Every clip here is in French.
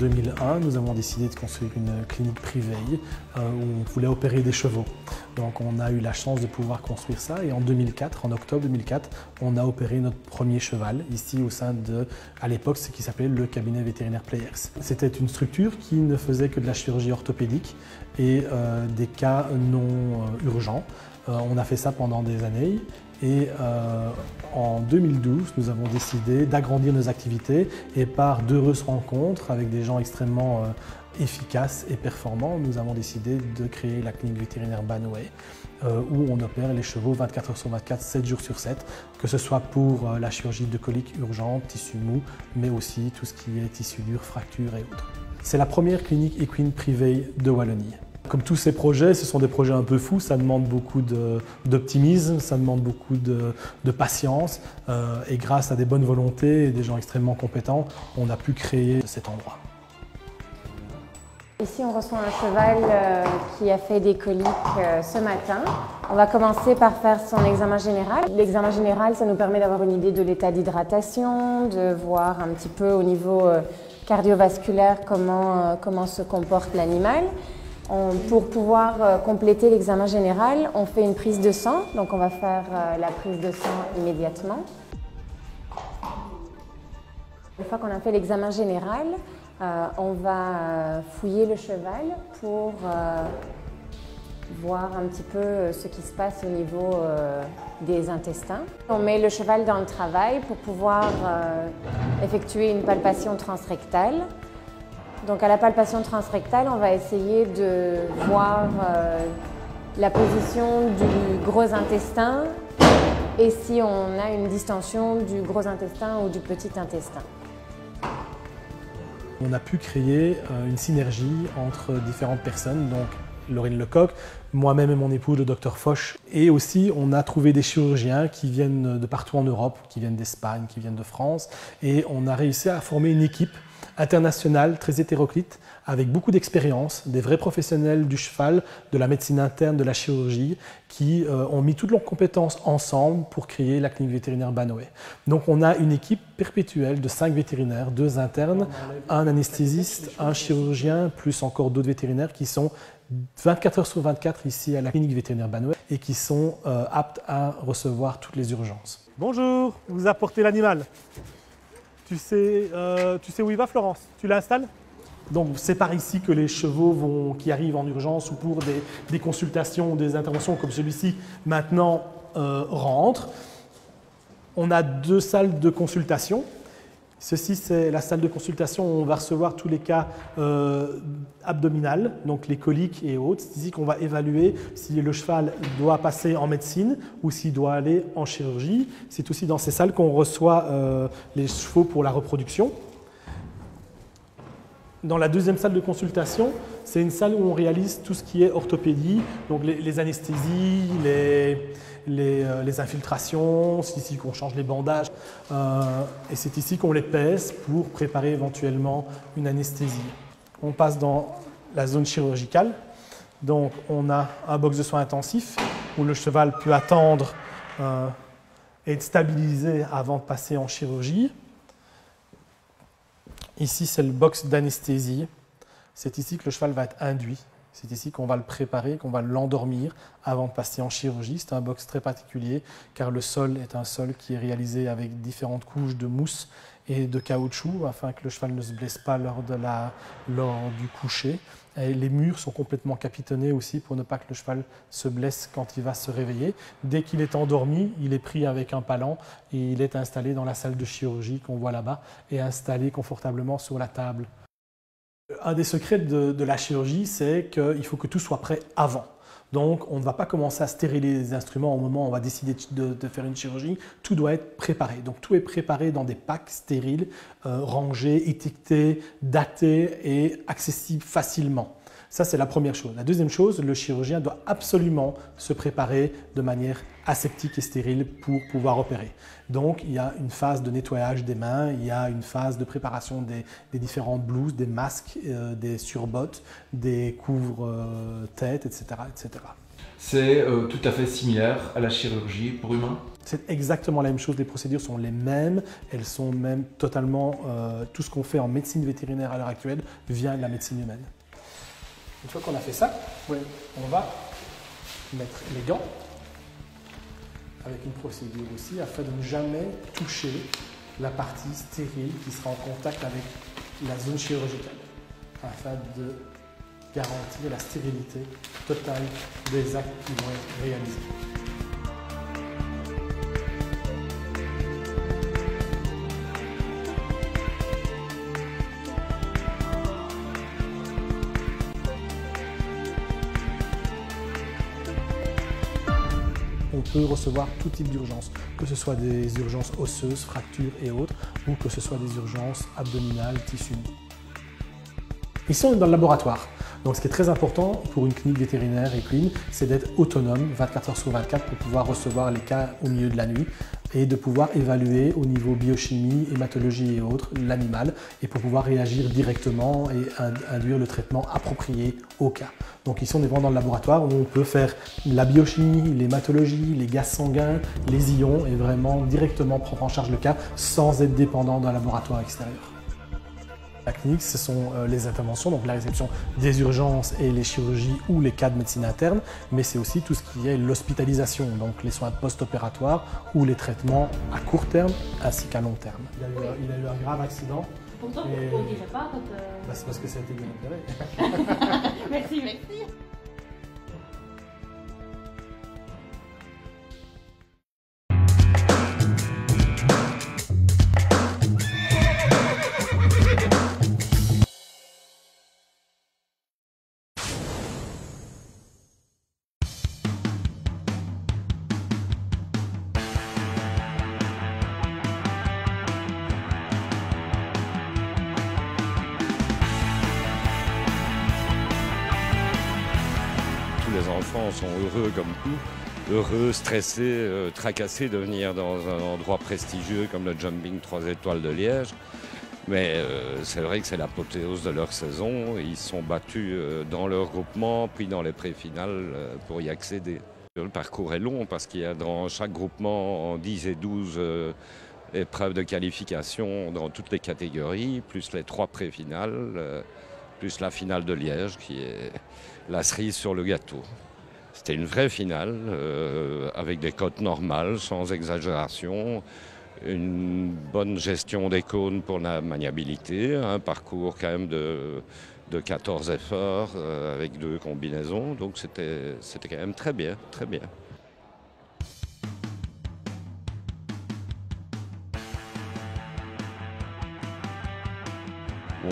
2001, nous avons décidé de construire une clinique privée où on voulait opérer des chevaux. Donc on a eu la chance de pouvoir construire ça et en 2004, en octobre 2004, on a opéré notre premier cheval ici au sein de, à l'époque, ce qui s'appelait le cabinet vétérinaire Players. C'était une structure qui ne faisait que de la chirurgie orthopédique et des cas non urgents. On a fait ça pendant des années et en 2012, nous avons décidé d'agrandir nos activités et par d'heureuses rencontres avec des gens extrêmement efficaces et performants, nous avons décidé de créer la clinique vétérinaire Banway où on opère les chevaux 24 heures sur 24, 7 jours sur 7, que ce soit pour la chirurgie de colique urgente, tissu mou, mais aussi tout ce qui est tissu dur, fractures et autres. C'est la première clinique équine privée de Wallonie. Comme tous ces projets, ce sont des projets un peu fous, ça demande beaucoup d'optimisme, ça demande beaucoup de patience et grâce à des bonnes volontés et des gens extrêmement compétents, on a pu créer cet endroit. Ici, on reçoit un cheval qui a fait des coliques ce matin. On va commencer par faire son examen général. L'examen général, ça nous permet d'avoir une idée de l'état d'hydratation, de voir un petit peu au niveau cardiovasculaire comment se comporte l'animal. Pour pouvoir compléter l'examen général, on fait une prise de sang. Donc on va faire la prise de sang immédiatement. Une fois qu'on a fait l'examen général, on va fouiller le cheval pour voir un petit peu ce qui se passe au niveau des intestins. On met le cheval dans le travail pour pouvoir effectuer une palpation transrectale. Donc à la palpation transrectale, on va essayer de voir la position du gros intestin et si on a une distension du gros intestin ou du petit intestin. On a pu créer une synergie entre différentes personnes, donc Laurine Lecoq, moi-même et mon époux, le docteur Foch. Et aussi, on a trouvé des chirurgiens qui viennent de partout en Europe, qui viennent d'Espagne, qui viennent de France. Et on a réussi à former une équipe internationale, très hétéroclite, avec beaucoup d'expérience, des vrais professionnels du cheval, de la médecine interne, de la chirurgie, qui ont mis toutes leurs compétences ensemble pour créer la clinique vétérinaire Banway. Donc on a une équipe perpétuelle de 5 vétérinaires, 2 internes, un anesthésiste, un chirurgien, plus encore d'autres vétérinaires qui sont 24 heures sur 24 ici à la clinique vétérinaire Banway et qui sont aptes à recevoir toutes les urgences. Bonjour, vous apportez l'animal. Tu sais où il va, Florence? Tu l'installes? Donc c'est par ici que les chevaux qui arrivent en urgence ou pour des consultations, des interventions comme celui-ci maintenant rentrent. On a 2 salles de consultation. Ceci, c'est la salle de consultation où on va recevoir tous les cas abdominaux, donc les coliques et autres. C'est ici qu'on va évaluer si le cheval doit passer en médecine ou s'il doit aller en chirurgie. C'est aussi dans ces salles qu'on reçoit les chevaux pour la reproduction. Dans la 2e salle de consultation, c'est une salle où on réalise tout ce qui est orthopédie, donc les anesthésies, les infiltrations, c'est ici qu'on change les bandages et c'est ici qu'on les pèse pour préparer éventuellement une anesthésie. On passe dans la zone chirurgicale, donc on a un box de soins intensifs où le cheval peut attendre et être stabilisé avant de passer en chirurgie. Ici, c'est le box d'anesthésie. C'est ici que le cheval va être induit. C'est ici qu'on va le préparer, qu'on va l'endormir avant de passer en chirurgie. C'est un box très particulier car le sol est un sol qui est réalisé avec différentes couches de mousse et de caoutchouc afin que le cheval ne se blesse pas lors du coucher. Et les murs sont complètement capitonnés aussi pour ne pas que le cheval se blesse quand il va se réveiller. Dès qu'il est endormi, il est pris avec un palan et il est installé dans la salle de chirurgie qu'on voit là-bas et installé confortablement sur la table. Un des secrets de la chirurgie, c'est qu'il faut que tout soit prêt avant. Donc, on ne va pas commencer à stériliser les instruments au moment où on va décider de faire une chirurgie. Tout doit être préparé. Donc, tout est préparé dans des packs stériles, rangés, étiquetés, datés et accessibles facilement. Ça, c'est la première chose. La deuxième chose, le chirurgien doit absolument se préparer de manière aseptique et stérile pour pouvoir opérer. Donc, il y a une phase de nettoyage des mains, il y a une phase de préparation des différentes blouses, des masques, des surbottes, des couvre-têtes, etc., etc. C'est tout à fait similaire à la chirurgie pour humains. C'est exactement la même chose, les procédures sont les mêmes, elles sont même totalement... tout ce qu'on fait en médecine vétérinaire à l'heure actuelle vient de la médecine humaine. Une fois qu'on a fait ça, on va mettre les gants avec une procédure aussi afin de ne jamais toucher la partie stérile qui sera en contact avec la zone chirurgicale afin de garantir la stérilité totale des actes qui vont être réalisés. On peut recevoir tout type d'urgence, que ce soit des urgences osseuses, fractures et autres, ou que ce soit des urgences abdominales, tissus. Ici, on est dans le laboratoire. Donc, ce qui est très important pour une clinique vétérinaire équine, c'est d'être autonome 24 heures sur 24 pour pouvoir recevoir les cas au milieu de la nuit et de pouvoir évaluer au niveau biochimie, hématologie et autres l'animal et pour pouvoir réagir directement et induire le traitement approprié au cas. Donc ici, on est vraiment dans le laboratoire où on peut faire la biochimie, l'hématologie, les gaz sanguins, les ions et vraiment directement prendre en charge le cas sans être dépendant d'un laboratoire extérieur. La clinique, ce sont les interventions, donc la réception des urgences et les chirurgies ou les cas de médecine interne, mais c'est aussi tout ce qui est l'hospitalisation, donc les soins post-opératoires ou les traitements à court terme ainsi qu'à long terme. Il a eu un grave accident. Pourtant, et... on ne dirait pas quand... c'est parce que ça a été bien opéré. Merci, merci. Les enfants sont heureux comme tout, heureux, stressés, tracassés de venir dans un endroit prestigieux comme le Jumping 3 étoiles de Liège. Mais c'est vrai que c'est l'apothéose de leur saison. Ils sont battus dans leur groupement, puis dans les pré-finales pour y accéder. Le parcours est long parce qu'il y a dans chaque groupement 10 et 12 épreuves de qualification dans toutes les catégories, plus les 3 pré-finales, plus la finale de Liège qui est la cerise sur le gâteau. C'était une vraie finale avec des cotes normales, sans exagération, une bonne gestion des cônes pour la maniabilité, un parcours quand même de 14 efforts avec 2 combinaisons, donc c'était quand même très bien, très bien.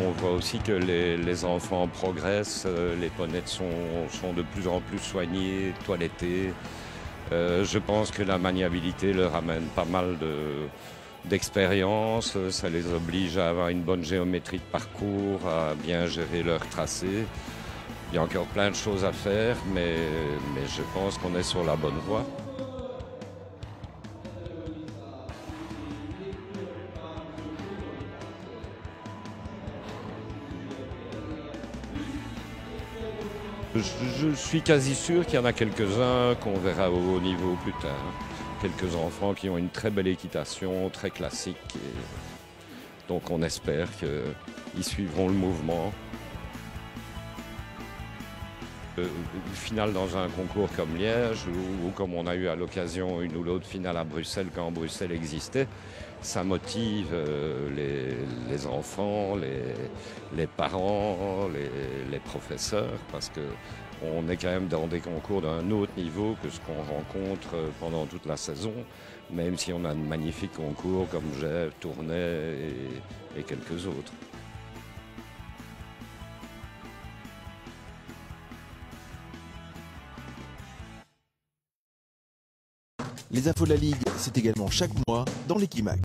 On voit aussi que les enfants progressent, les ponnettes sont de plus en plus soignées, toilettées. Je pense que la maniabilité leur amène pas mal d'expérience, ça les oblige à avoir une bonne géométrie de parcours, à bien gérer leur tracé. Il y a encore plein de choses à faire, mais je pense qu'on est sur la bonne voie. Je suis quasi sûr qu'il y en a quelques-uns qu'on verra au haut niveau plus tard. Quelques enfants qui ont une très belle équitation, très classique. Et donc on espère qu'ils suivront le mouvement. Finale dans un concours comme Liège, ou comme on a eu à l'occasion une ou l'autre finale à Bruxelles quand Bruxelles existait, ça motive les enfants, les parents, les professeurs, parce qu'on est quand même dans des concours d'un autre niveau que ce qu'on rencontre pendant toute la saison, même si on a de magnifiques concours comme Gèvres, Tournai et quelques autres. Les infos de la Ligue, c'est également chaque mois dans l'Equimac.